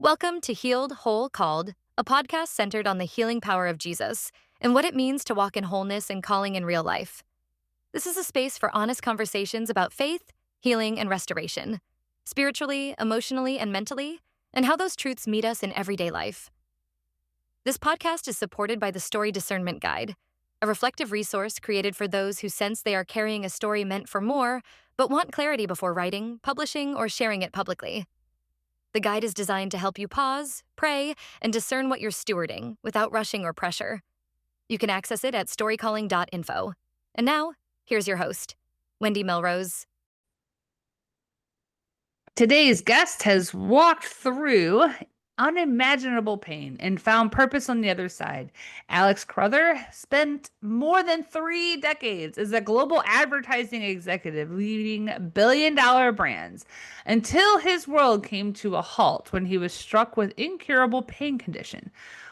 Welcome to Healed, Whole, Called, a podcast centered on the healing power of Jesus and what it means to walk in wholeness and calling in real life. This is a space for honest conversations about faith, healing, and restoration, spiritually, emotionally, and mentally, and how those truths meet us in everyday life. This podcast is supported by the Story Discernment Guide, a reflective resource created for those who sense they are carrying a story meant for more, but want clarity before writing, publishing, or sharing it publicly. The guide is designed to help you pause, pray, and discern what you're stewarding without rushing or pressure. You can access it at storycalling.info. And now, here's your host, Wendy Melrose. Today's guest has walked through unimaginable pain and found purpose on the other side. Alex Crowther spent more than 3 decades as a global advertising executive leading billion-dollar brands until his world came to a halt when he was struck with incurable pain condition.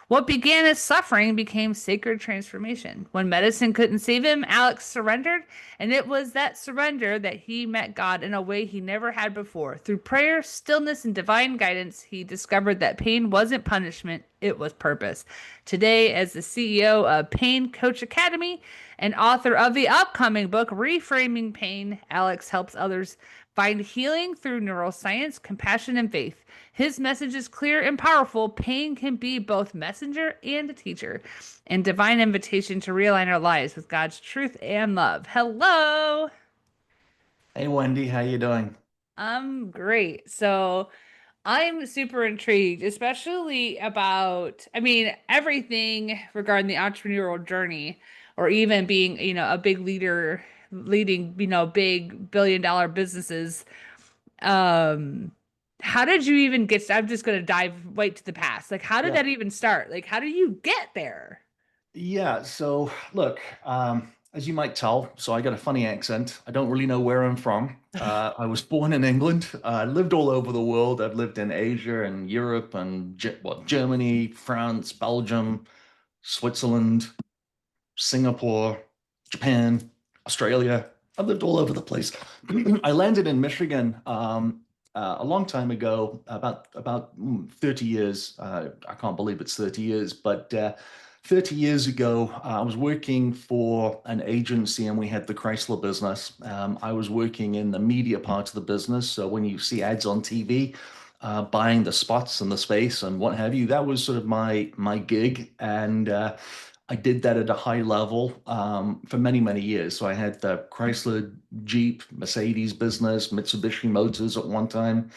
What began as suffering became sacred transformation. When medicine couldn't save him, Alex surrendered, and it was that surrender that he met God in a way he never had before. Through prayer, stillness, and divine guidance, he discovered that pain wasn't punishment, it was purpose. Today, as the CEO of Pain Coach Academy and author of the upcoming book, Reframing Pain, Alex helps others find healing through neuroscience, compassion, and faith. His message is clear and powerful. Pain can be both messenger and a teacher, and divine invitation to realign our lives with God's truth and love. Hello. Hey Wendy, how you doing? I'm great. So I'm super intrigued, especially about, everything regarding the entrepreneurial journey, or even being, a big leader, leading, big billion-dollar businesses. Um, how did you even get, I'm just going to dive right to the past. Like, how did Yeah. that even start? Like, how did you get there? Yeah, so look, as you might tell, so I got a funny accent. I don't really know where I'm from. I was born in England. I lived all over the world. I've lived in Asia and Europe and Germany, France, Belgium, Switzerland, Singapore, Japan, Australia. I've lived all over the place. I landed in Michigan a long time ago, about 30 years. I can't believe it's 30 years, but 30 years ago, I was working for an agency and we had the Chrysler business. I was working in the media part of the business. So when you see ads on TV, buying the spots and the space and what have you, that was sort of my gig. And I did that at a high level for many, many years. So I had the Chrysler, Jeep, Mercedes business, Mitsubishi Motors at one time.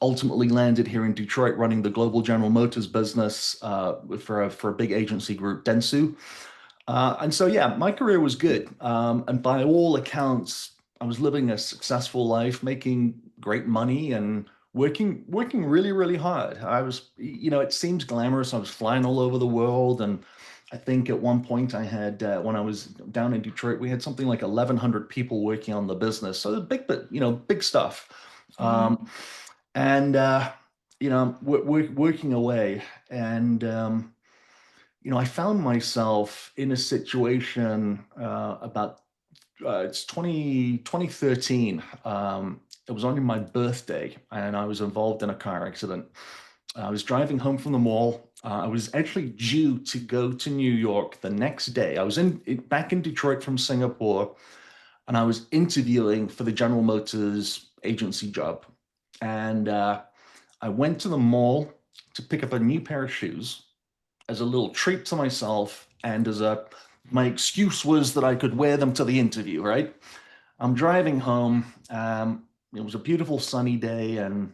Ultimately landed here in Detroit running the global General Motors business for a big agency group, Dentsu. And so, yeah, my career was good. And by all accounts, I was living a successful life, making great money and working really, really hard. I was, it seems glamorous. I was flying all over the world. And I think at one point I had, when I was down in Detroit, we had something like 1,100 people working on the business. So the big, but, big stuff. Mhm. Um, and, working away. And, I found myself in a situation about it's 2013. It was on my birthday, and I was involved in a car accident. I was driving home from the mall. I was actually due to go to New York the next day. I was back in Detroit from Singapore, and I was interviewing for the General Motors agency job. And I went to the mall to pick up a new pair of shoes as a little treat to myself, and my excuse was that I could wear them to the interview, right? I'm driving home. It was a beautiful sunny day, and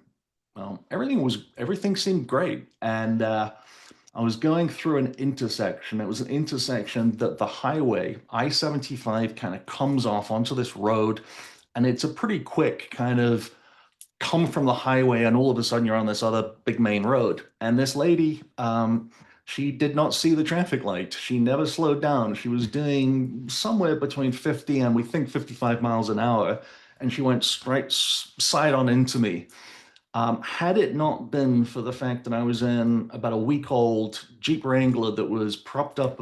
well, everything seemed great. And I was going through an intersection. It was an intersection that the highway, I-75, kind of comes off onto this road, and it's a pretty quick kind of come from the highway, and all of a sudden you're on this other big main road. And this lady, she did not see the traffic light. She never slowed down. She was doing somewhere between 50 and we think 55 miles an hour, and she went straight side on into me. Had it not been for the fact that I was in about a week old Jeep Wrangler that was propped up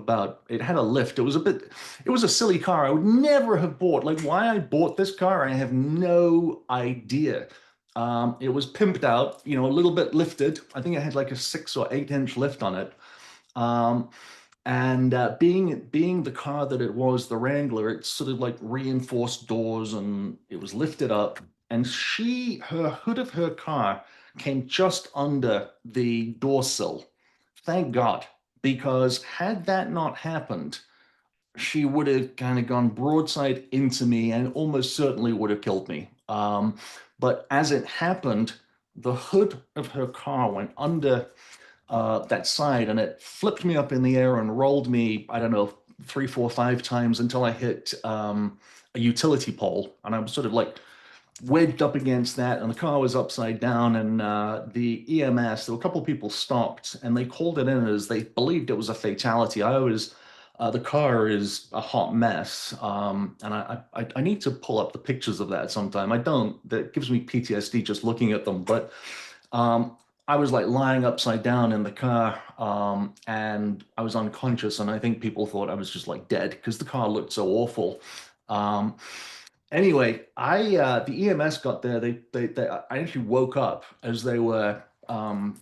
it had a lift. It was a silly car. I would never have bought. Like, why I bought this car, I have no idea. It was pimped out, you know, a little bit lifted. I think it had like a 6 or 8 inch lift on it. Um, and being the car that it was, the Wrangler, it's sort of like reinforced doors, and it was lifted up. And her hood of her car came just under the door sill. Thank God, because had that not happened, she would have kind of gone broadside into me and almost certainly would have killed me. But as it happened, the hood of her car went under that side, and it flipped me up in the air and rolled me, I don't know, 3, 4, 5 times until I hit a utility pole. And I was sort of like wedged up against that, and the car was upside down. And the EMS, there were a couple of people stopped, and they called it in as they believed it was a fatality. The car is a hot mess, and I need to pull up the pictures of that sometime. I don't. That gives me PTSD just looking at them. But I was like lying upside down in the car, and I was unconscious, and I think people thought I was just like dead because the car looked so awful. Um, Anyway, the EMS got there. I actually woke up as they were trying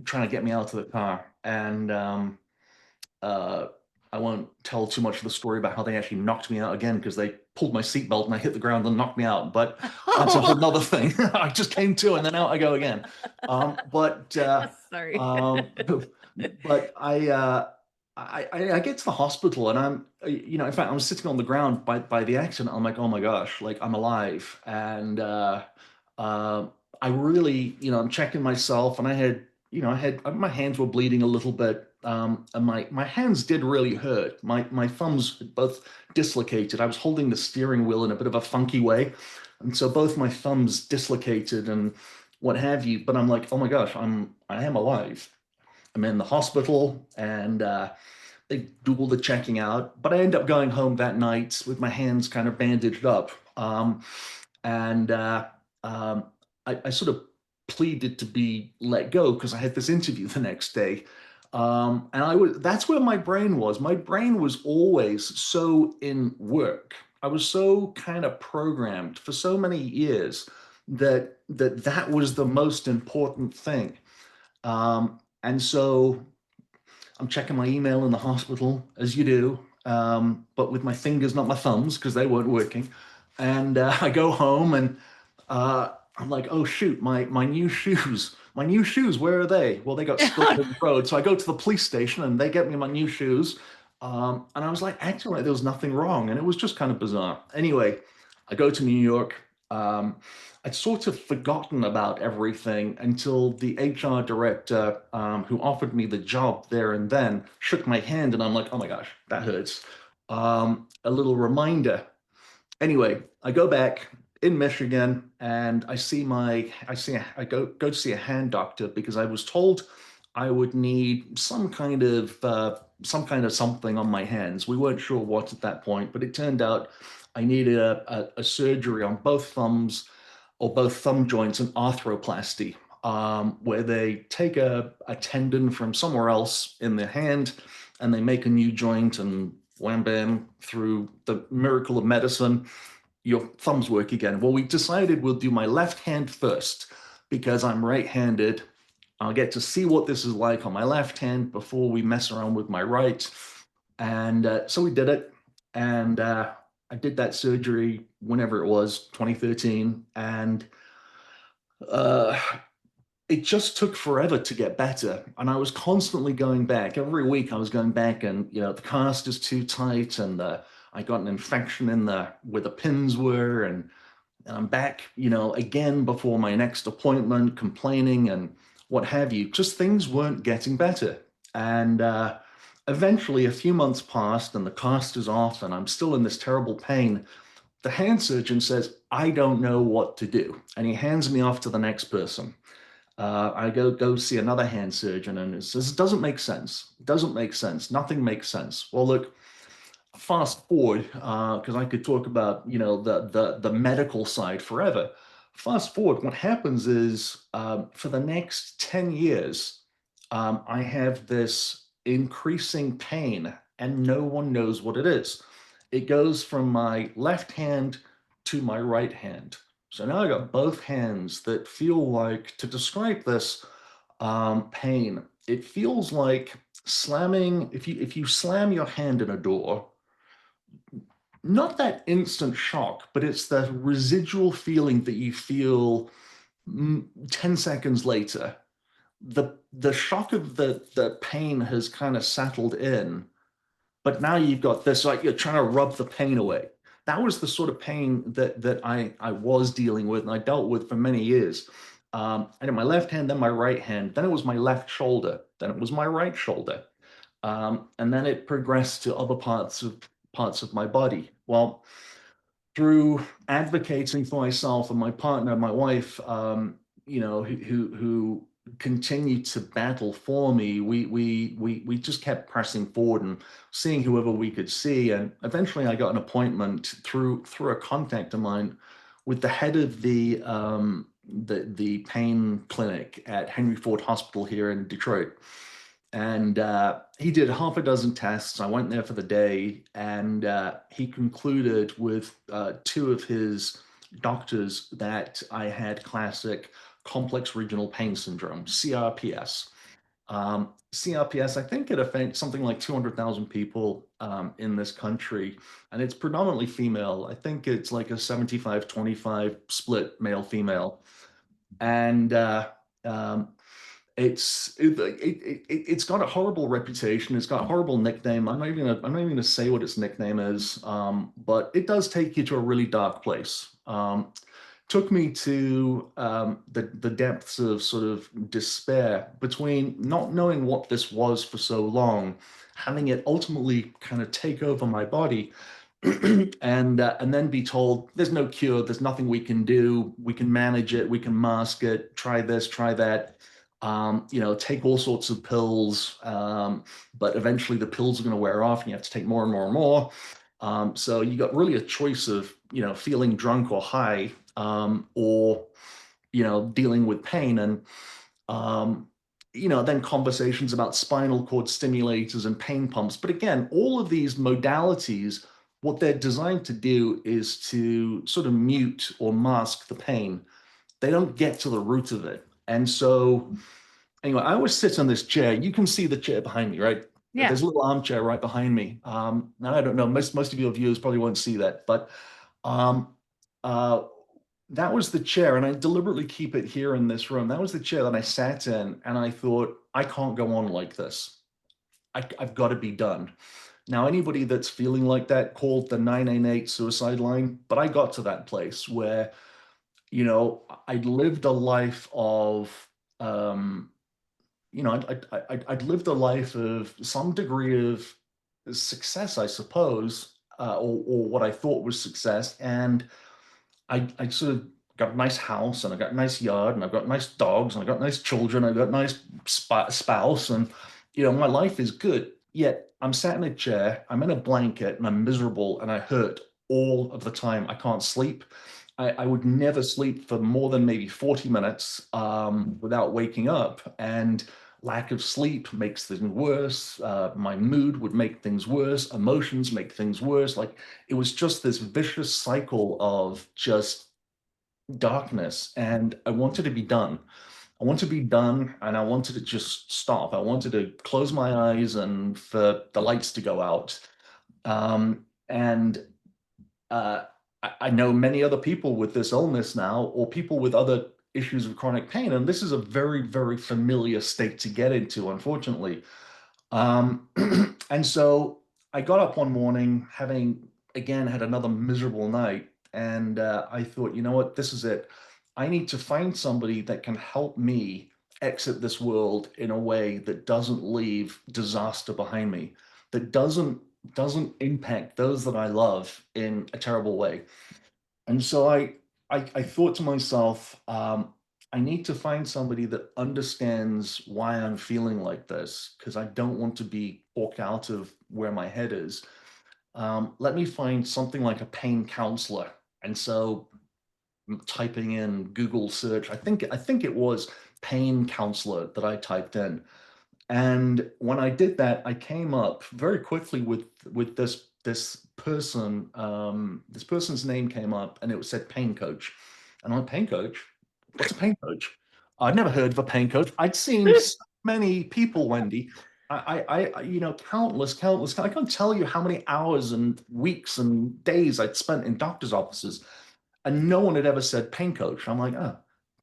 to get me out of the car, and uh, I won't tell too much of the story about how they actually knocked me out again because they pulled my seatbelt and I hit the ground and knocked me out. But that's a whole nother thing. I just came to and then out I go again. But Sorry. but I get to the hospital and you know, in fact, I was sitting on the ground by the accident. I'm like, oh my gosh, like I'm alive. And uh, I really, you know, I'm checking myself, and I had, you know, my hands were bleeding a little bit, and my hands did really hurt. My thumbs had both dislocated. I was holding the steering wheel in a bit of a funky way, and so both my thumbs dislocated and what have you. But I'm like, oh my gosh, I am alive. I'm in the hospital, and they do all the checking out. But I end up going home that night with my hands kind of bandaged up. And I sort of pleaded to be let go because I had this interview the next day. And that's where my brain was. My brain was always so in work. I was so kind of programmed for so many years that was the most important thing. And so I'm checking my email in the hospital, as you do, but with my fingers, not my thumbs, because they weren't working. And I go home, and I'm like, oh shoot, my new shoes. My new shoes, where are they? Well, they got spilled in the road. So I go to the police station and they get me my new shoes. And I was like acting like there was nothing wrong. And it was just kind of bizarre. Anyway, I go to New York. I'd sort of forgotten about everything until the HR director, who offered me the job there and then, shook my hand, and I'm like, oh my gosh, that hurts. A little reminder. Anyway, I go back in Michigan, and I go to see a hand doctor because I was told I would need some kind of something on my hands. We weren't sure what at that point, but it turned out I needed a surgery on both thumbs, or both thumb joints, and arthroplasty, where they take a tendon from somewhere else in the hand and they make a new joint, and wham bam, through the miracle of medicine, your thumbs work again. Well, we decided we'll do my left hand first because I'm right-handed. I'll get to see what this is like on my left hand before we mess around with my right. And so we did it. And I did that surgery whenever it was, 2013. And uh, it just took forever to get better. And I was constantly going back. Every week I was going back, and, you know, the cast is too tight, and I got an infection in where the pins were. And I'm back, you know, again before my next appointment, complaining and what have you. Just things weren't getting better. And eventually, a few months passed, and the cast is off, and I'm still in this terrible pain. The hand surgeon says, I don't know what to do. And he hands me off to the next person. I go see another hand surgeon, and it says, it doesn't make sense. It doesn't make sense. Nothing makes sense. Well, look, fast forward, because I could talk about, you know, the medical side forever. Fast forward, what happens is, for the next 10 years, I have this increasing pain, and no one knows what it is. It goes from my left hand to my right hand. So now I got both hands that feel like, to describe this pain, it feels like slamming, if you slam your hand in a door, not that instant shock, but it's the residual feeling that you feel 10 seconds later. The shock of the pain has kind of settled in, but now you've got this, like you're trying to rub the pain away. That was the sort of pain that I was dealing with and I dealt with for many years. I had my left hand, then my right hand, then it was my left shoulder, then it was my right shoulder, and then it progressed to other parts of my body. Well, through advocating for myself and my partner, my wife, who continued to battle for me, we just kept pressing forward and seeing whoever we could see, and eventually I got an appointment through a contact of mine with the head of the pain clinic at Henry Ford Hospital here in Detroit. And he did half a dozen tests. I went there for the day, and he concluded with two of his doctors that I had classic complex regional pain syndrome, CRPS. CRPS, I think it affects something like 200,000 people in this country, and it's predominantly female. I think it's like a 75-25 split male female. And it's got a horrible reputation. It's got a horrible nickname. I'm not even gonna say what its nickname is, but it does take you to a really dark place. Took me to the depths of sort of despair between not knowing what this was for so long, having it ultimately kind of take over my body, and then be told there's no cure, there's nothing we can do, we can manage it, we can mask it, try this, try that, take all sorts of pills, but eventually the pills are going to wear off and you have to take more and more and more. So you got really a choice of, feeling drunk or high, or, dealing with pain. And, then conversations about spinal cord stimulators and pain pumps. But again, all of these modalities, what they're designed to do is to sort of mute or mask the pain. They don't get to the root of it. And so, anyway, I always sit on this chair. You can see the chair behind me, right? Yeah. There's a little armchair right behind me. Now I don't know. Most of your viewers probably won't see that, but um, uh, that was the chair, and I deliberately keep it here in this room. That was the chair that I sat in, and I thought, I can't go on like this. I've got to be done. Now, anybody that's feeling like that, called the 988 suicide line, but I got to that place where, I'd lived a life of, um, I'd lived a life of some degree of success, I suppose, or what I thought was success. And I sort of got a nice house, and I got a nice yard, and I've got nice dogs, and I got nice children, I got a nice spouse, and my life is good. Yet I'm sat in a chair, I'm in a blanket, and I'm miserable, and I hurt all of the time. I can't sleep. I would never sleep for more than maybe 40 minutes without waking up. And lack of sleep makes things worse. My mood would make things worse. Emotions make things worse. Like, it was just this vicious cycle of just darkness. And I wanted to be done. I wanted to be done, and I wanted to just stop. I wanted to close my eyes and for the lights to go out. And I know many other people with this illness now, or people with other issues of chronic pain, and this is a very, very familiar state to get into, unfortunately. Um, and so I got up one morning, having again had another miserable night, and I thought, you know what, this is it. I need to find somebody that can help me exit this world in a way that doesn't leave disaster behind me, that doesn't impact those that I love in a terrible way. And so I thought to myself, I need to find somebody that understands why I'm feeling like this, because I don't want to be walk out of where my head is. Let me find something like a pain counselor. And so typing in Google search, I think it was pain counselor that I typed in. And when I did that, I came up very quickly with this person. This person's name came up, and it said pain coach. And I'm like, pain coach? What's a pain coach? I'd never heard of a pain coach. I'd seen so many people, Wendy. Countless. I can't tell you how many hours and weeks and days I'd spent in doctor's offices, and no one had ever said pain coach. I'm like, oh,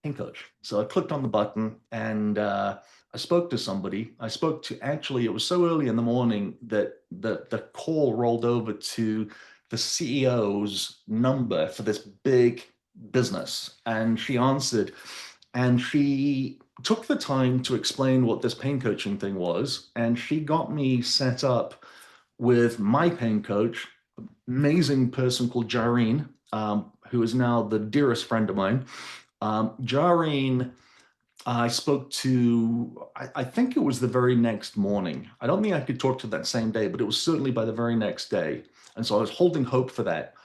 pain coach. So I clicked on the button and I spoke to somebody. I spoke to actually, it was so early in the morning that the call rolled over to the CEO's number for this big business. And she answered and she took the time to explain what this pain coaching thing was. And she got me set up with my pain coach, amazing person called Jareen, who is now the dearest friend of mine. Jareen, I spoke to, I think it was the very next morning. I don't think I could talk to that same day, but it was certainly by the very next day. And so I was holding hope for that.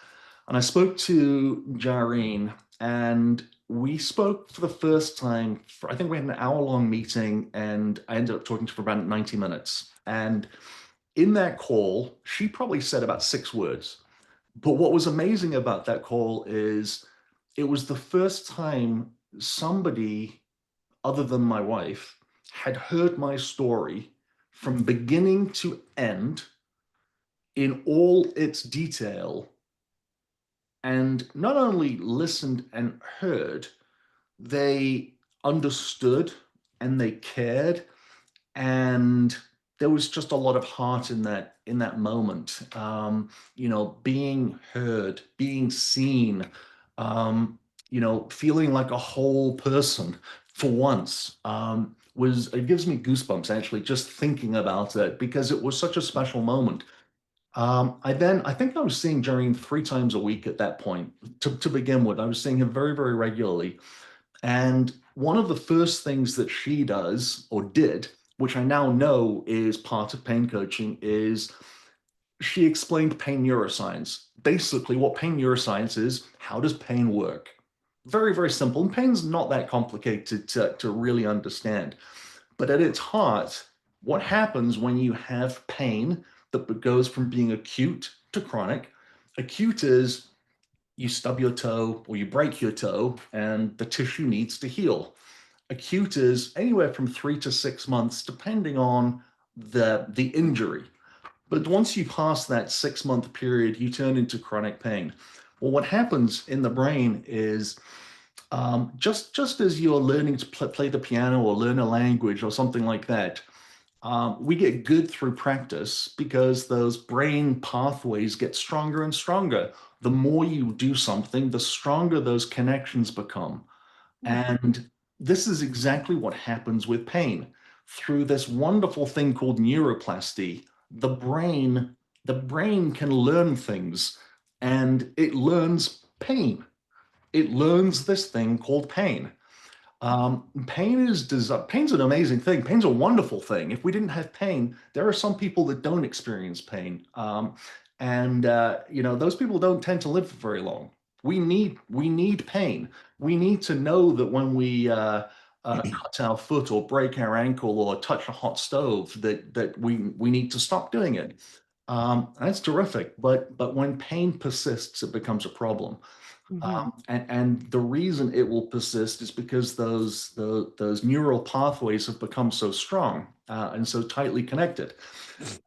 And I spoke to Jareen, and we spoke for the first time. I think we had an hour-long meeting, and I ended up talking to her for about 90 minutes. And in that call, she probably said about 6 words. But what was amazing about that call is it was the first time somebody other than my wife had heard my story from beginning to end in all its detail, and not only listened and heard, they understood and they cared, and there was just a lot of heart in that moment. Being heard, being seen, feeling like a whole person for once, it gives me goosebumps actually just thinking about it, because it was such a special moment. I think I was seeing Jareen 3 times a week at that point. To begin with, I was seeing him very, very regularly. And one of the first things that she does or did, which I now know is part of pain coaching, is she explained pain neuroscience. Basically, what pain neuroscience is, how does pain work? Very, very simple. And pain's not that complicated to really understand. But at its heart, what happens when you have pain that goes from being acute to chronic? Acute is you stub your toe or you break your toe and the tissue needs to heal. Acute is anywhere from 3 to 6 months, depending on the injury. But once you pass that 6 month period, you turn into chronic pain. Well, what happens in the brain is just as you're learning to play the piano or learn a language or something like that, we get good through practice because those brain pathways get stronger and stronger. The more you do something, the stronger those connections become. And this is exactly what happens with pain. Through this wonderful thing called neuroplasty, the brain can learn things, and it learns pain. It learns this thing called pain. Pain's an amazing thing. Pain's a wonderful thing. If we didn't have pain, there are some people that don't experience pain, and those people don't tend to live for very long. We need pain. We need to know that when we cut our foot or break our ankle or touch a hot stove, that we need to stop doing it. That's terrific. But when pain persists, it becomes a problem. And the reason it will persist is because those neural pathways have become so strong and so tightly connected.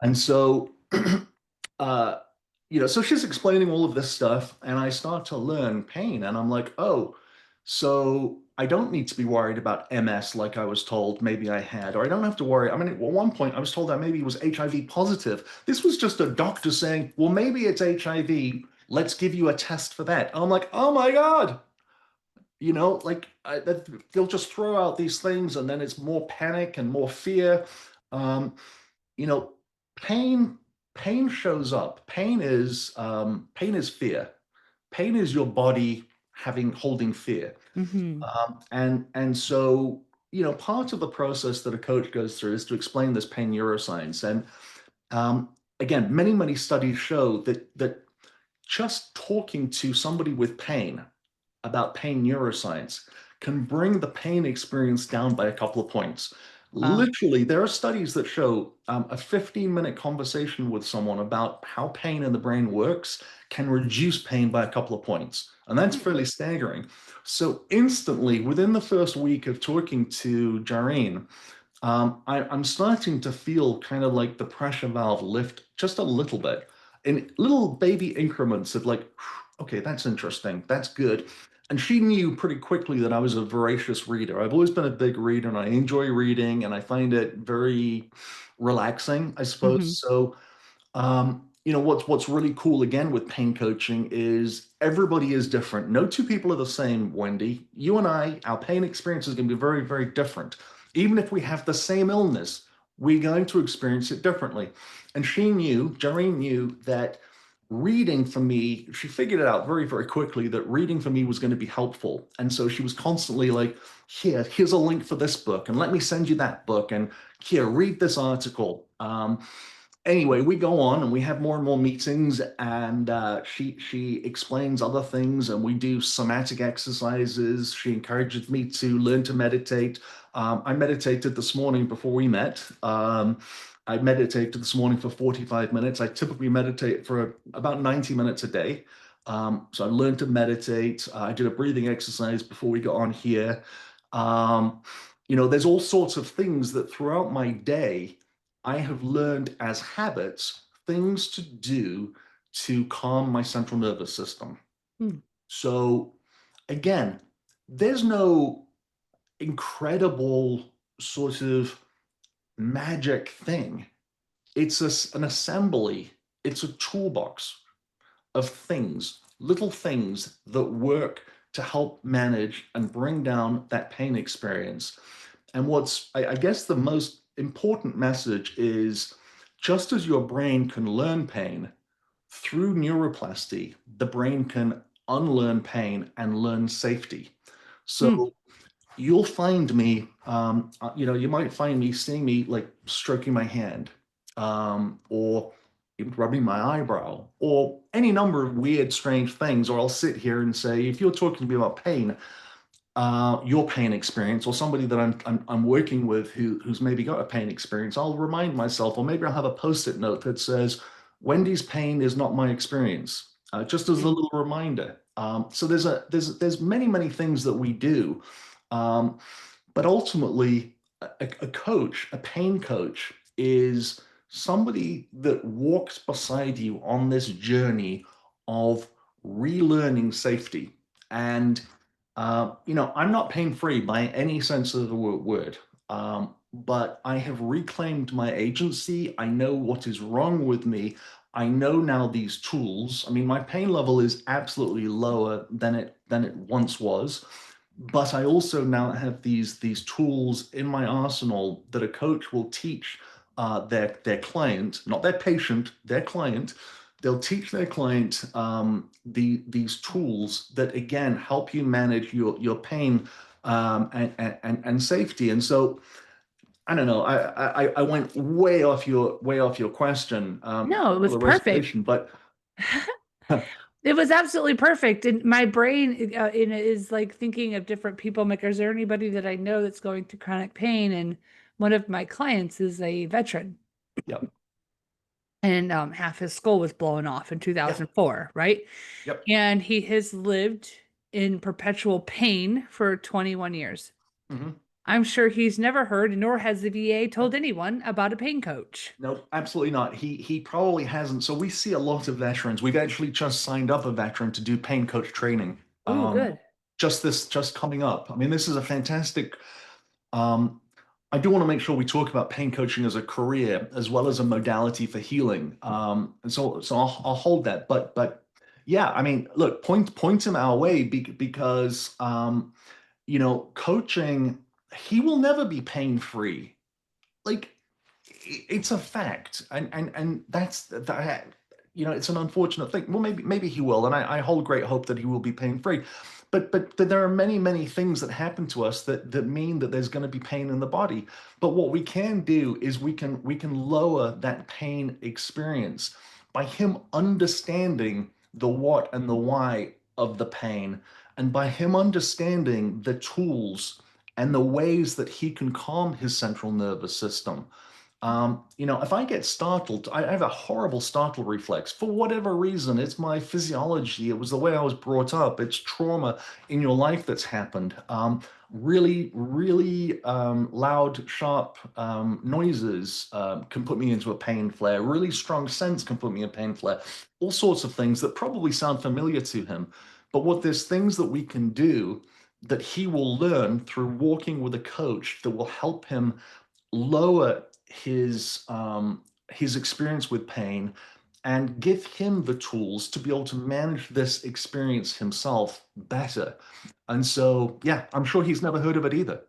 And so, so she's explaining all of this stuff, and I start to learn pain, and I'm like, oh, so I don't need to be worried about MS like I was told maybe I had, or I don't have to worry. I mean, at one point I was told I maybe was HIV positive. This was just a doctor saying, well, maybe it's HIV. Let's give you a test for that. And I'm like, oh my God. They'll just throw out these things, and then it's more panic and more fear. Um, you know, pain, pain shows up. Pain is fear. Pain is your body holding fear. Mm-hmm. And so, part of the process that a coach goes through is to explain this pain neuroscience. And again, many, many studies show that just talking to somebody with pain about pain neuroscience can bring the pain experience down by a couple of points. Wow. Literally, there are studies that show a 15-minute conversation with someone about how pain in the brain works can reduce pain by a couple of points. And that's Hmm. fairly staggering. So instantly, within the first week of talking to Jareen, I'm starting to feel kind of like the pressure valve lift just a little bit in little baby increments of like, okay, that's interesting. That's good. And she knew pretty quickly that I was a voracious reader. I've always been a big reader and I enjoy reading and I find it very relaxing, I suppose. Hmm. So what's really cool again with pain coaching is everybody is different. No two people are the same, Wendy. You and I, our pain experience is going to be very, very different. Even if we have the same illness, we're going to experience it differently. And Jareen knew that reading for me, she figured it out very, very quickly that reading for me was going to be helpful. And so she was constantly like, here's a link for this book, and let me send you that book, and here, read this article. Anyway, we go on and we have more and more meetings, and she explains other things, and we do somatic exercises. She encourages me to learn to meditate. I meditated this morning before we met. I meditated this morning for 45 minutes. I typically meditate for about 90 minutes a day. So I learned to meditate. I did a breathing exercise before we got on here. Um, there's all sorts of things that throughout my day I have learned as habits, things to do to calm my central nervous system. Hmm. So again, there's no incredible sort of magic thing. It's an assembly, it's a toolbox of things, little things that work to help manage and bring down that pain experience. And I guess, the most important message is just as your brain can learn pain through neuroplasty, the brain can unlearn pain and learn safety. Hmm. So you'll find me, you might find me seeing me like stroking my hand, or even rubbing my eyebrow, or any number of weird, strange things. Or I'll sit here and say, if you're talking to me about pain, your pain experience, or somebody that I'm working with who's maybe got a pain experience, I'll remind myself, or maybe I'll have a post-it note that says, "Wendy's pain is not my experience," just as a Hmm. little reminder. So there's many things that we do, um, but ultimately, a coach, a pain coach, is somebody that walks beside you on this journey of relearning safety. And I'm not pain free by any sense of the word, but I have reclaimed my agency. I know what is wrong with me. I know now these tools. I mean, my pain level is absolutely lower than it once was, but I also now have these tools in my arsenal that a coach will teach their client, not their patient, their client. They'll teach their client these tools that again help you manage your pain, and safety. And so I don't know. I went way off your question, No, it for was the perfect. reservation, but It was absolutely perfect. And my brain is like thinking of different people. I'm like, is there anybody that I know that's going through chronic pain? And one of my clients is a veteran, yep, and half his skull was blown off in yep, 2004, right? yep. And he has lived in perpetual pain for 21 years. Mhm. I'm sure he's never heard, nor has the VA told anyone about a pain coach. No, absolutely not. He probably hasn't. So we see a lot of veterans. We've actually just signed up a veteran to do pain coach training. Oh, good. Just coming up. I mean, this is a fantastic. Um, I do want to make sure we talk about pain coaching as a career as well as a modality for healing. And so I'll hold that. But yeah, I mean, look, point him our way, because coaching, he will never be pain free. Like, it's a fact, and that's that. It's an unfortunate thing. Well, maybe he will, and I hold great hope that he will be pain free. But there are many things that happen to us that mean that there's going to be pain in the body. But what we can do is we can lower that pain experience by him understanding the what and the why of the pain, and by him understanding the tools and the ways that he can calm his central nervous system. If I get startled, I have a horrible startle reflex. For whatever reason, it's my physiology. It was the way I was brought up. It's trauma in your life that's happened. Really, really loud, sharp noises can put me into a pain flare. Really strong scents can put me in a pain flare. All sorts of things that probably sound familiar to him. But what there's things that we can do that he will learn through walking with a coach that will help him lower his experience with pain and give him the tools to be able to manage this experience himself better. And so, yeah, I'm sure he's never heard of it either.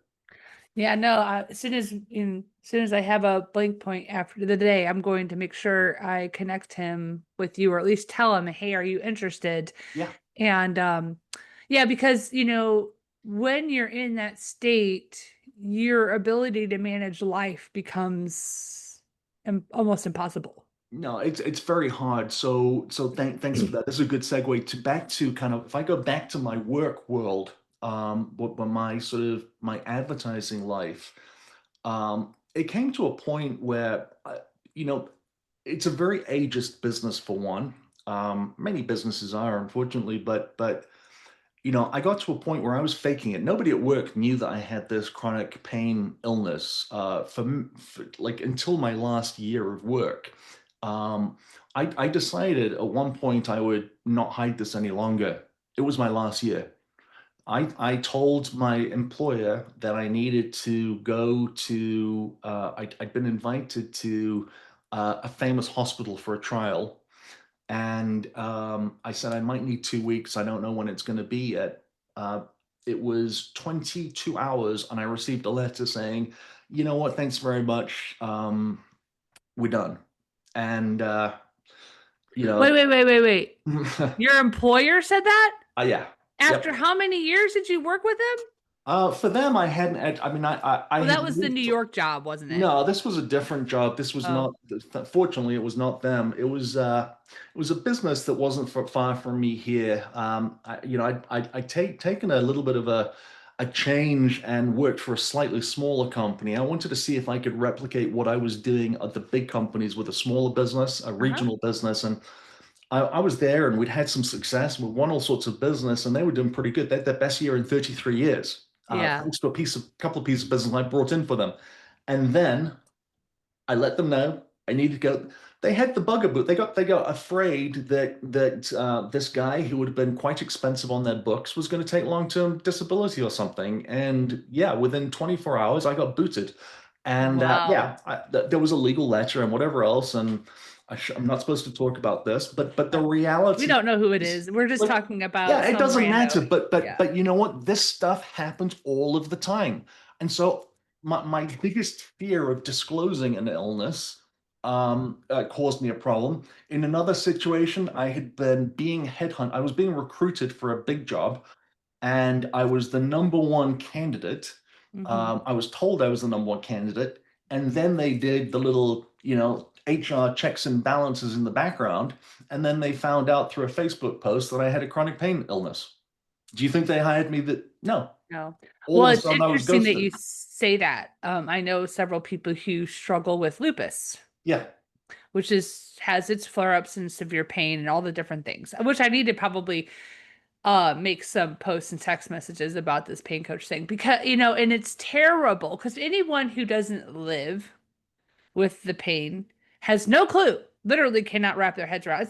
Yeah, no, as soon as I have a blank point after the day, I'm going to make sure I connect him with you, or at least tell him, hey, are you interested? Yeah. And yeah, because when you're in that state, your ability to manage life becomes almost impossible. No, it's very hard. So thanks for that. This is a good segue to back to kind of if I go back to my work world, but my sort of my advertising life, it came to a point where you know, it's a very ageist business for one. Many businesses are, unfortunately, but I got to a point where I was faking it. Nobody at work knew that I had this chronic pain illness for like until my last year of work. I decided at one point I would not hide this any longer. It was my last year. I told my employer that I needed to go to, I'd been invited to a famous hospital for a trial. And I said, I might need 2 weeks. I don't know when it's going to be yet. Uh, it was 22 hours, and I received a letter saying, you know what, thanks very much. We're done. And, you Wait, know, wait, wait, wait, wait. Your employer said that? yeah, After yep. how many years did you work with him? For them, I hadn't, I mean, I Well, that had was the New moved. York job, wasn't it? No, this was a different job. This was Oh, not, fortunately, it was not them. It was a business that wasn't far from me here. I taken a little bit of a change and worked for a slightly smaller company. I wanted to see if I could replicate what I was doing at the big companies with a smaller business, a uh-huh. regional business. And I was there and we'd had some success. We won all sorts of business and they were doing pretty good. They had their best year in 33 years, Yeah. thanks to couple of pieces of business I brought in for them. And then I let them know I needed to go. They had the bugaboo. They got afraid that this guy who would have been quite expensive on their books was going to take long-term disability or something. And yeah, within 24 hours, I got booted. And Wow. yeah, there was a legal letter and whatever else. And I'm not supposed to talk about this, but the We reality don't know who it is, is. We're just like, talking about yeah, it some doesn't rando. matter. But Yeah. but you know what? This stuff happens all of the time. And so my biggest fear of disclosing an illness caused me a problem. In another situation, I had been being headhunted. I was being recruited for a big job, and I was the number one candidate. Hmm. I was told I was the number one candidate, and then they did the little, HR checks and balances in the background, and then they found out through a Facebook post that I had a chronic pain illness. Do you think they hired me? That no. No. All Well, of a it's sudden, I was interesting that ghosted. you say that. I know several people who struggle with lupus, Yeah, which has its flare-ups and severe pain and all the different things, which I need to probably make some posts and text messages about this pain coach thing because and it's terrible because anyone who doesn't live with the pain has no clue, literally cannot wrap their heads around.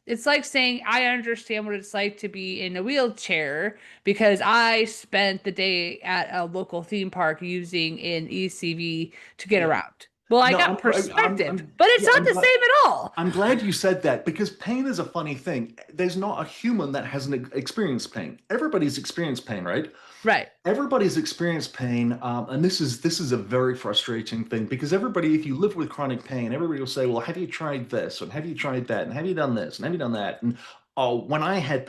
It's like saying I understand what it's like to be in a wheelchair because I spent the day at a local theme park using an ECV to get yeah. around. Well, I No, got perspective, but it's yeah, not the same at all. I'm glad you said that because pain is a funny thing. There's not a human that hasn't experienced pain. Everybody's experienced pain, right? Right. Everybody's experienced pain, and this is a very frustrating thing because everybody, if you live with chronic pain, everybody will say, "Well, have you tried this? And have you tried that? And have you done this? And have you done that?" And oh, when I had,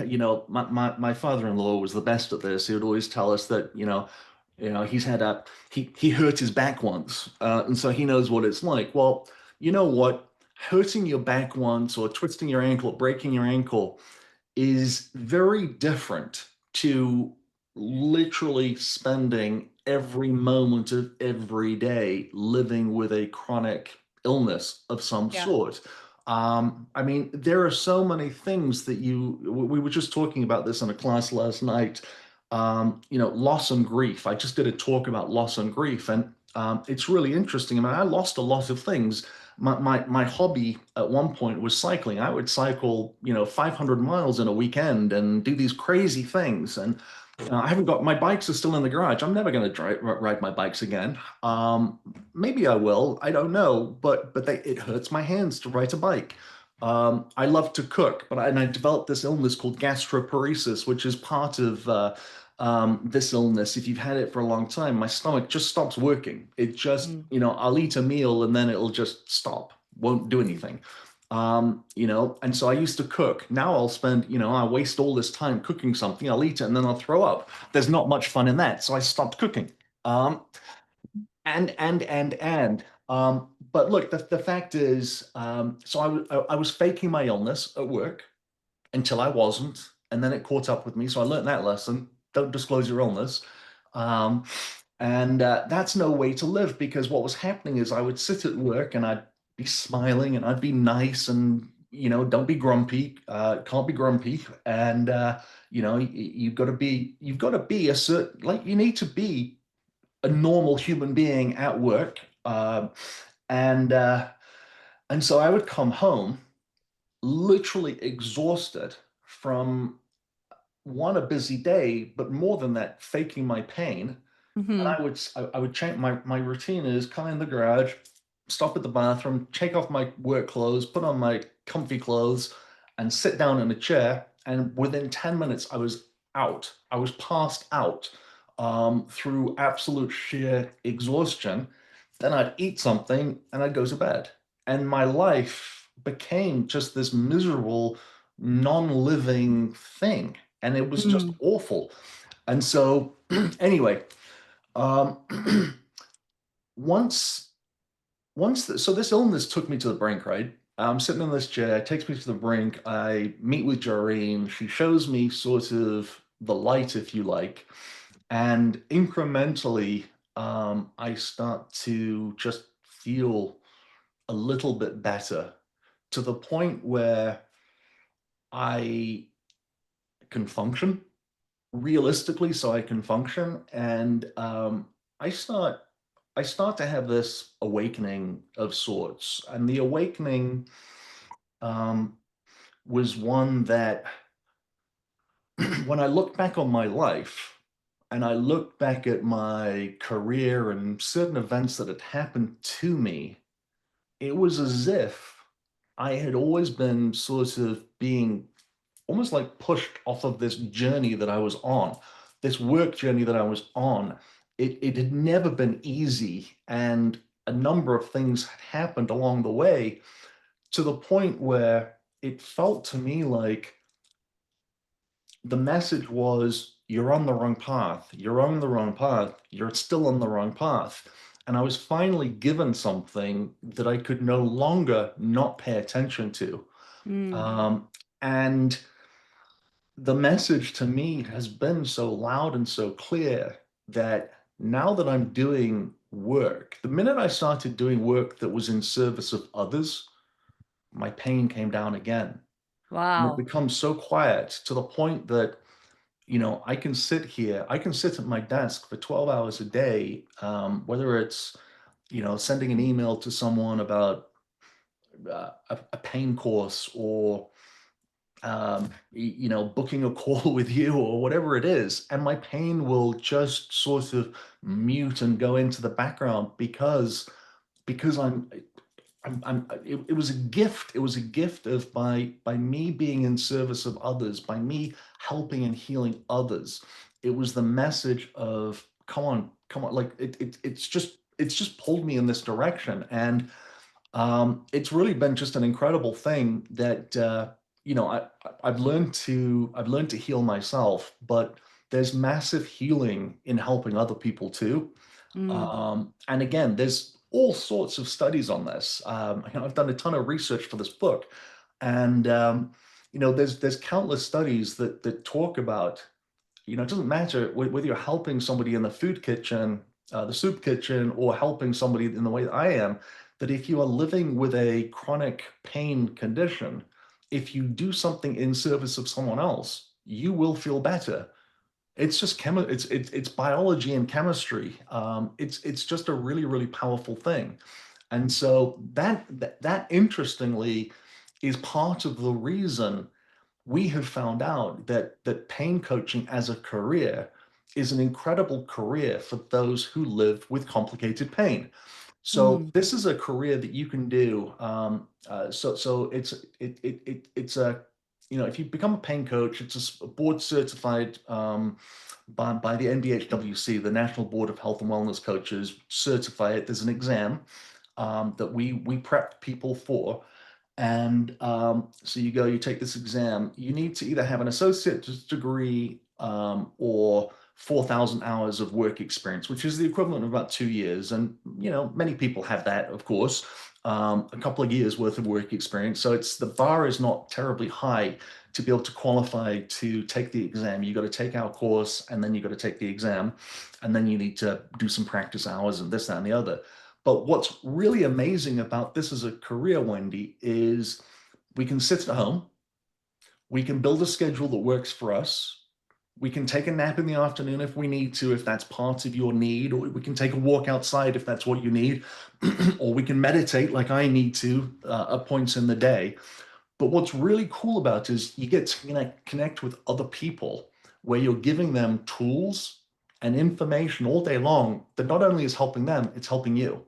my father-in-law was the best at this. He would always tell us that, he hurt his back once, and so he knows what it's like. Well, you know what? Hurting your back once or twisting your ankle, breaking your ankle is very different to literally spending every moment of every day living with a chronic illness of some Yeah. sort. I mean, there are so many things that we were just talking about this in a class last night. Loss and grief. I just did a talk about loss and grief, and it's really interesting. I mean, I lost a lot of things. My hobby at one point was cycling. I would cycle, 500 miles in a weekend and do these crazy things. And I haven't got my bikes are still in the garage. I'm never going to ride my bikes again. Maybe I will. I don't know. But it hurts my hands to ride a bike. I love to cook, and I developed this illness called gastroparesis, which is part of this illness. If you've had it for a long time, my stomach just stops working. It just, Mm. I'll eat a meal and then it'll just stop, won't do anything. And so I used to cook. Now I'll spend, I waste all this time cooking something, I'll eat it and then I'll throw up. There's not much fun in that. So I stopped cooking. Um, but look, the fact is, so I was faking my illness at work until I wasn't, and then it caught up with me. So I learned that lesson: don't disclose your illness. Um, and That's no way to live, because what was happening is I would sit at work and I'd be smiling and I'd be nice and don't be grumpy, can't be grumpy, and you've got to be a certain, like, you need to be a normal human being at work. And and so I would come home literally exhausted from one, a busy day, but more than that, faking my pain. And Hmm. I would change my routine is come in the garage, stop at the bathroom, take off my work clothes, put on my comfy clothes, and sit down in a chair. And within 10 minutes, I was out. I was passed out through absolute sheer exhaustion. Then I'd eat something and I'd go to bed. And my life became just this miserable, non-living thing. And it was just Mm. awful. And so, anyway, um, once, so this illness took me to the brink, right? I'm sitting in this chair, it takes me to the brink. I meet with Jareen. She shows me sort of the light, if you like. And incrementally, I start to just feel a little bit better, to the point where I can function realistically, so I can function. And I start I start to have this awakening of sorts. And the awakening um, was one that when I look back on my life and I look back at my career and certain events that had happened to me, it was as if I had always been sort of being almost like pushed off of this journey that I was on, this work journey that I was on. It had never been easy, and a number of things had happened along the way, to the point where it felt to me like the message was, you're on the wrong path, you're on the wrong path, you're still on the wrong path. And I was finally given something that I could no longer not pay attention to. Mm. Um, and the message to me has been so loud and so clear that now that I'm doing work, the minute I started doing work that was in service of others, my pain came down again. And it Wow. becomes so quiet, to the point that, I can sit at my desk for 12 hours a day, whether it's, sending an email to someone about a pain course, or booking a call with you, or whatever it is, and my pain will just sort of mute and go into the background, because it was a gift. It was a gift of by me being in service of others, by me helping and healing others. It was the message of, come on, like it's just pulled me in this direction. And it's really been just an incredible thing that I've learned to heal myself, but there's massive healing in helping other people too. Mm. And again, there's all sorts of studies on this. I've done a ton of research for this book, and there's countless studies that talk about it doesn't matter whether you're helping somebody in the food kitchen, the soup kitchen, or helping somebody in the way that I am, that if you are living with a chronic pain condition, if you do something in service of someone else, you will feel better. It's just it's biology and chemistry. It's just a really, really powerful thing. And so that interestingly is part of the reason we have found out that pain coaching as a career is an incredible career for those who live with complicated pain. So Mm. this is a career that you can do. So it's a, if you become a pain coach, it's a board certified by the NBHWC, the National Board of Health and Wellness Coaches, certify it. There's an exam that we prep people for. And so you take this exam. You need to either have an associate's degree or 4,000 hours of work experience, which is the equivalent of about 2 years. And, many people have that, of course, a couple of years worth of work experience. So the bar is not terribly high to be able to qualify to take the exam. You got to take our course and then you got to take the exam. And then you need to do some practice hours and this, that, and the other. But what's really amazing about this as a career, Wendy, is we can sit at home, we can build a schedule that works for us, we can take a nap in the afternoon if we need to, if that's part of your need, or we can take a walk outside if that's what you need, or we can meditate like I need to at points in the day. But what's really cool about it is you get to connect with other people where you're giving them tools and information all day long that not only is helping them, it's helping you.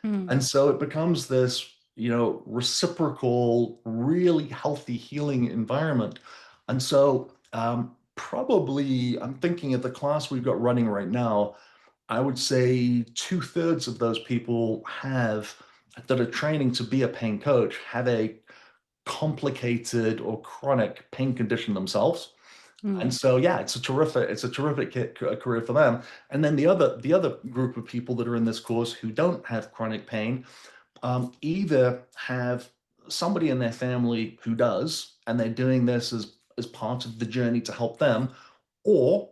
Mm. And so it becomes this, reciprocal, really healthy healing environment. And so probably I'm thinking of the class we've got running right now, I would say 2/3 of those people that are training to be a pain coach have a complicated or chronic pain condition themselves. And Mm. so, yeah, it's a terrific career for them. And then the other group of people that are in this course who don't have chronic pain either have somebody in their family who does, and they're doing this as part of the journey to help them, or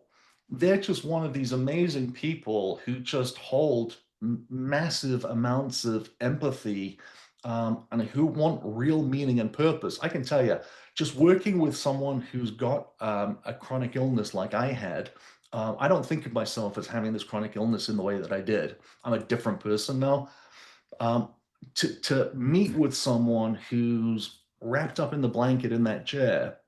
they're just one of these amazing people who just hold massive amounts of empathy and who want real meaning and purpose. I can tell you, just working with someone who's got a chronic illness like I had, I don't think of myself as having this chronic illness in the way that I did. I'm a different person now. Um, to meet with someone who's wrapped up in the blanket in that chair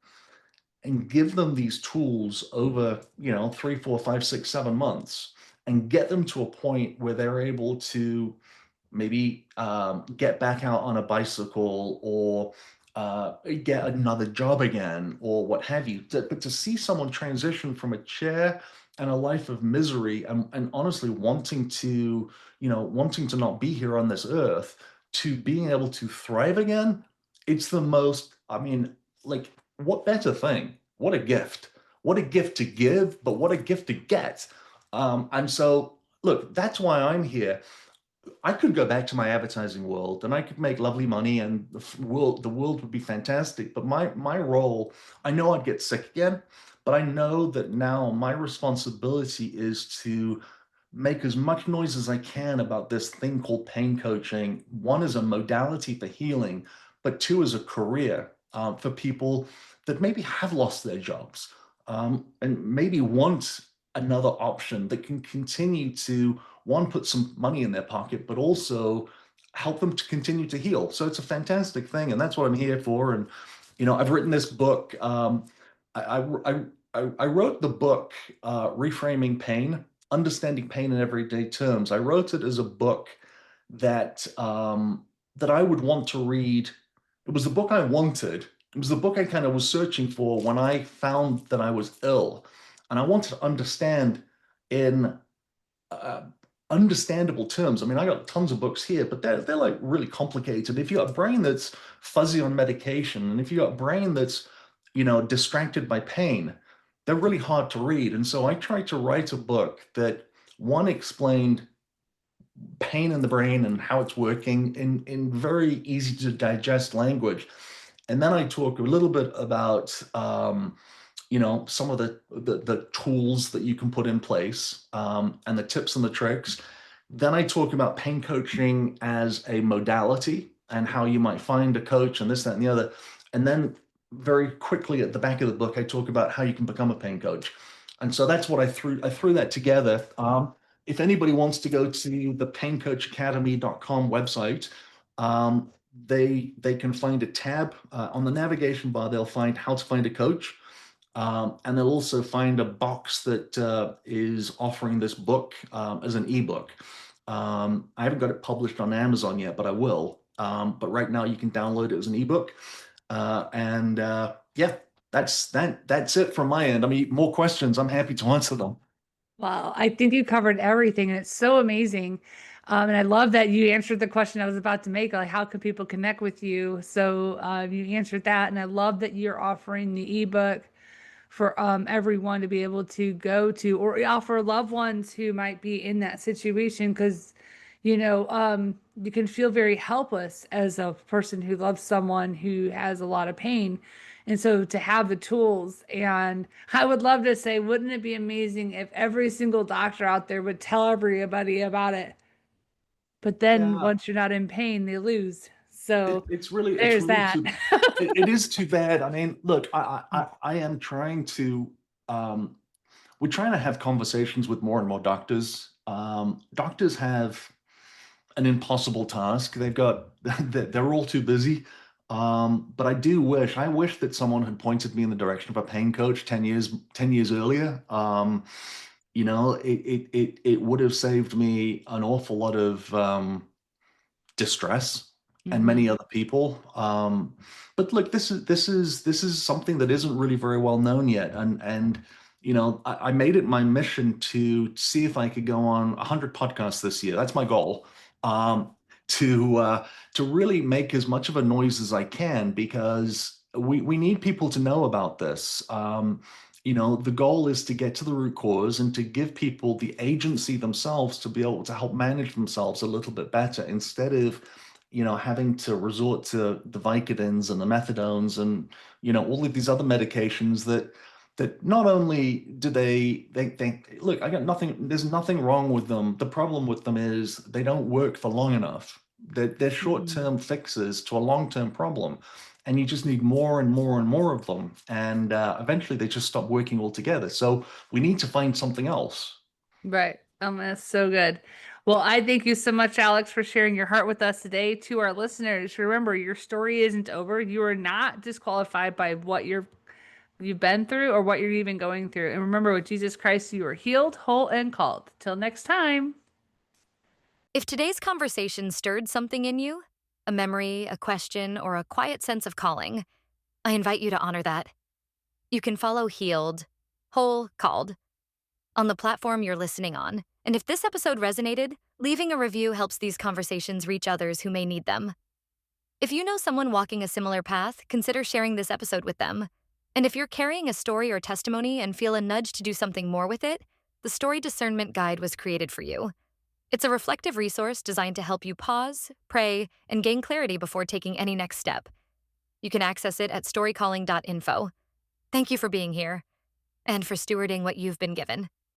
and give them these tools over, 3, 4, 5, 6, 7 months and get them to a point where they're able to maybe get back out on a bicycle or get another job again or what have you. But to see someone transition from a chair and a life of misery and honestly wanting to not be here on this earth to being able to thrive again, it's the most, I mean, like, what better thing? What a gift. What a gift to give, but what a gift to get. And so, look, that's why I'm here. I could go back to my advertising world and I could make lovely money and the world would be fantastic. But my role, I know I'd get sick again, but I know that now my responsibility is to make as much noise as I can about this thing called pain coaching. One, as a modality for healing, but two, as a career for people that maybe have lost their jobs and maybe want another option that can continue to, one, put some money in their pocket, but also help them to continue to heal. So it's a fantastic thing, and that's what I'm here for. And I've written this book. I wrote the book, Reframing Pain, Understanding Pain in Everyday Terms. I wrote it as a book that I would want to read. It was the book I wanted. It was the book I kind of was searching for when I found that I was ill, and I wanted to understand in uh, understandable terms. I mean, I got tons of books here, but they're like really complicated. If you got a brain that's fuzzy on medication, and if you got a brain that's distracted by pain, they're really hard to read. And so I tried to write a book that, one, explained pain in the brain and how it's working in very easy to digest language. And then I talk a little bit about some of the tools that you can put in place, and the tips and the tricks. Then I talk about pain coaching as a modality and how you might find a coach and this, that, and the other. And then very quickly at the back of the book, I talk about how you can become a pain coach. And so that's what I threw that together. If anybody wants to go to the paincoachacademy.com website, they can find a tab on the navigation bar. They'll find how to find a coach. And they'll also find a box that is offering this book as an ebook. I haven't got it published on Amazon yet, but I will. But right now you can download it as an ebook. Yeah, that's it from my end. I mean, more questions, I'm happy to answer them. Wow, I think you covered everything, and it's so amazing. And I love that you answered the question I was about to make, like how can people connect with you? So you answered that, and I love that you're offering the ebook for everyone to be able to go to, or offer loved ones who might be in that situation, because you can feel very helpless as a person who loves someone who has a lot of pain. And so to have the tools, and I would love to say, wouldn't it be amazing if every single doctor out there would tell everybody about it? But then Yeah, once you're not in pain, they lose. So it's there's really that. too. It is too bad. I mean, look, I am trying to. We're trying to have conversations with more and more doctors. Doctors have an impossible task. They're all too busy. But I wish that someone had pointed me in the direction of a pain coach 10 years earlier. It would have saved me an awful lot of distress and Mhm. many other people. But look, this is something that isn't really very well known yet, and I made it my mission to see if I could go on 100 podcasts this year. That's my goal. Um, to really make as much of a noise as I can, because we need people to know about this. The goal is to get to the root cause and to give people the agency themselves to be able to help manage themselves a little bit better, instead of having to resort to the Vicodins and the methadones and all of these other medications that not only do they look, I got nothing, there's nothing wrong with them. The problem with them is they don't work for long enough. They're Mhm. short-term fixes to a long-term problem, and you just need more and more and more of them, and eventually they just stop working altogether. So we need to find something else. Right. That's so good. Well, I thank you so much, Alex, for sharing your heart with us today. To our listeners, remember your story isn't over. You are not disqualified by what you've been through or what you're even going through. And remember, with Jesus Christ, you are healed, whole, and called. Till next time. If today's conversation stirred something in you, a memory, a question, or a quiet sense of calling, I invite you to honor that. You can follow Healed, Whole, Called on the platform you're listening on. And if this episode resonated, leaving a review helps these conversations reach others who may need them. If you know someone walking a similar path, consider sharing this episode with them. And if you're carrying a story or testimony and feel a nudge to do something more with it, the Story Discernment Guide was created for you. It's a reflective resource designed to help you pause, pray, and gain clarity before taking any next step. You can access it at storycalling.info. Thank you for being here and for stewarding what you've been given.